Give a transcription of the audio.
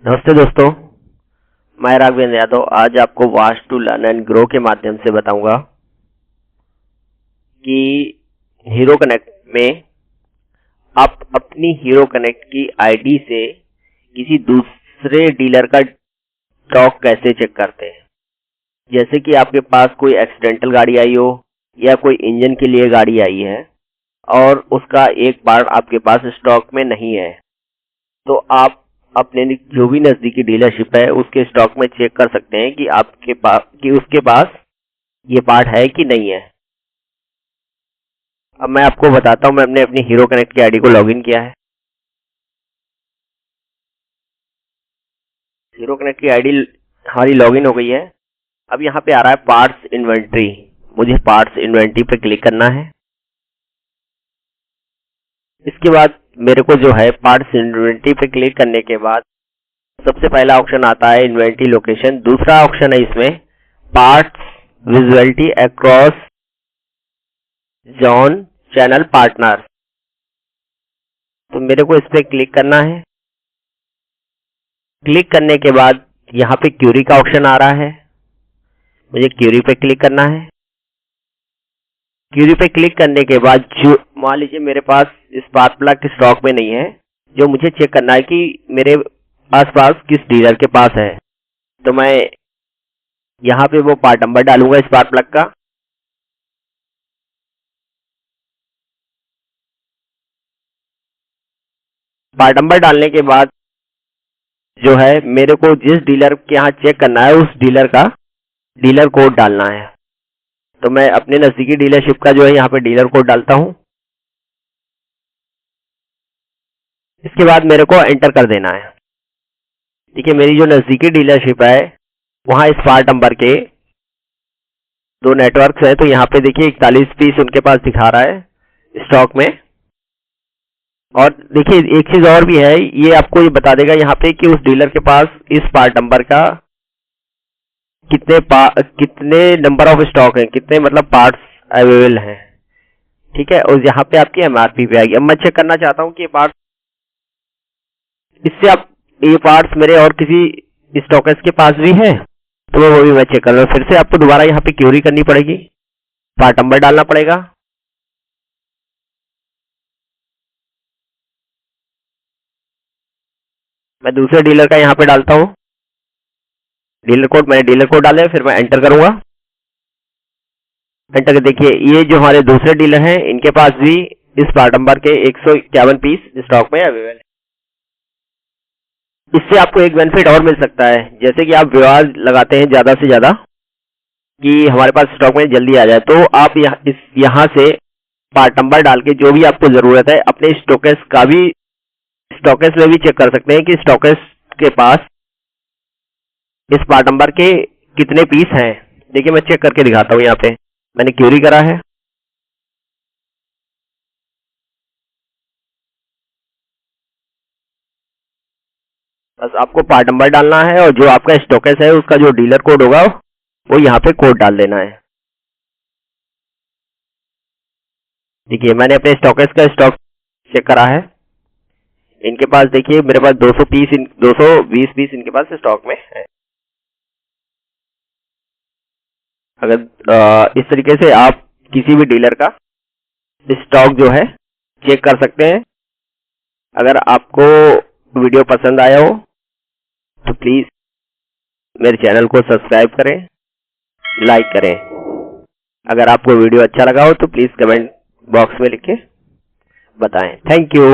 नमस्ते दोस्तों, मैं राघवेंद्र यादव आज आपको vast to learn and grow के माध्यम से बताऊंगा कि हीरो कनेक्ट में आप अपनी हीरो कनेक्ट की आईडी से किसी दूसरे डीलर का स्टॉक कैसे चेक करते हैं। जैसे कि आपके पास कोई एक्सीडेंटल गाड़ी आई हो या कोई इंजन के लिए गाड़ी आई है और उसका एक पार्ट आपके पास स्टॉक में नहीं है, तो आप अपने जो भी नजदीकी डीलरशिप है उसके स्टॉक में चेक कर सकते हैं कि उसके पास ये पार्ट है कि नहीं है। अब मैं आपको बताता हूं, मैंने अपनी हीरो कनेक्ट की आईडी को लॉगिन किया है। हीरो कनेक्ट की आईडी हमारी लॉगिन हो गई है। अब यहाँ पे आ रहा है पार्ट्स इन्वेंट्री। मुझे पार्ट्स इन्वेंट्री पे क्लिक करना है। इसके बाद मेरे को जो है पार्ट्स इन्वेंट्री पे क्लिक करने के बाद सबसे पहला ऑप्शन आता है इन्वेंट्री लोकेशन। दूसरा ऑप्शन है इसमें parts visuality across John channel partner. तो मेरे को इस पे क्लिक करना है। क्लिक करने के बाद यहाँ पे क्यूरी का ऑप्शन आ रहा है, मुझे क्यूरी पे क्लिक करना है। क्यूरी पे क्लिक करने के बाद जो मान लीजिए मेरे पास स्पार्क प्लग स्टॉक में नहीं है, जो मुझे चेक करना है कि मेरे आसपास किस डीलर के पास है, तो मैं यहाँ पे वो पार्ट नंबर डालूंगा स्पार्क प्लग का। पार्ट नंबर डालने के बाद जो है मेरे को जिस डीलर के यहाँ चेक करना है उस डीलर का डीलर कोड डालना है। तो मैं अपने नजदीकी डीलरशिप का जो है यहाँ पे डीलर कोड डालता हूँ। इसके बाद मेरे को एंटर कर देना है। ठीक है, मेरी जो नजदीकी डीलरशिप है वहाँ इस पार्ट नंबर के दो नेटवर्क्स हैं। तो यहाँ पे देखिए 41 पीस उनके पास दिखा रहा है स्टॉक में। और देखिए एक चीज और भी है, ये आपको ये बता देगा यहाँ पे कि उस डीलर के पास इस पार्ट नंबर का कितने नंबर ऑफ स्टॉक है, कितने मतलब पार्ट्स अवेलेबल हैं। ठीक है, और यहाँ पे आपकी एमआरपी पे आएगी। अब मैं चेक करना चाहता हूँ कि ये पार्ट्स, इससे आप ये पार्ट्स मेरे और किसी स्टॉकर्स के पास भी है, तो वो भी मैं चेक कर रहा हूँ। फिर से आपको दोबारा यहाँ पे क्यूरी करनी पड़ेगी, पार्ट नंबर डालना पड़ेगा। मैं दूसरे डीलर का यहाँ पे डालता हूँ डीलर कोड। मैंने डीलर कोड डाले, फिर मैं एंटर करूंगा। एंटर कर देखिए ये जो हमारे दूसरे डीलर हैं इनके पास भी इस पार्ट नंबर के 151 पीस स्टॉक में अवेलेबल है। इससे आपको एक बेनिफिट और मिल सकता है, जैसे कि आप विवाद लगाते हैं ज्यादा से ज्यादा कि हमारे पास स्टॉक में जल्दी आ जाए, तो आप यहाँ से पार्ट नंबर डाल के जो भी आपको जरूरत है अपने स्टॉकेस में भी चेक कर सकते हैं कि स्टॉकेस के पास इस पार्ट नंबर के कितने पीस हैं। देखिए मैं चेक करके दिखाता हूँ। यहाँ पे मैंने क्यूरी करा है। बस आपको पार्ट नंबर डालना है और जो आपका स्टॉकेस है उसका जो डीलर कोड होगा वो यहाँ पे कोड डाल देना है। देखिए मैंने अपने स्टॉकेस का स्टॉक चेक करा है। इनके पास देखिए मेरे पास 220 पीस इनके पास स्टॉक में है। अगर इस तरीके से आप किसी भी डीलर का स्टॉक जो है चेक कर सकते हैं। अगर आपको वीडियो पसंद आया हो तो प्लीज मेरे चैनल को सब्सक्राइब करें, लाइक करें। अगर आपको वीडियो अच्छा लगा हो तो प्लीज कमेंट बॉक्स में लिख के बताएं। Thank you.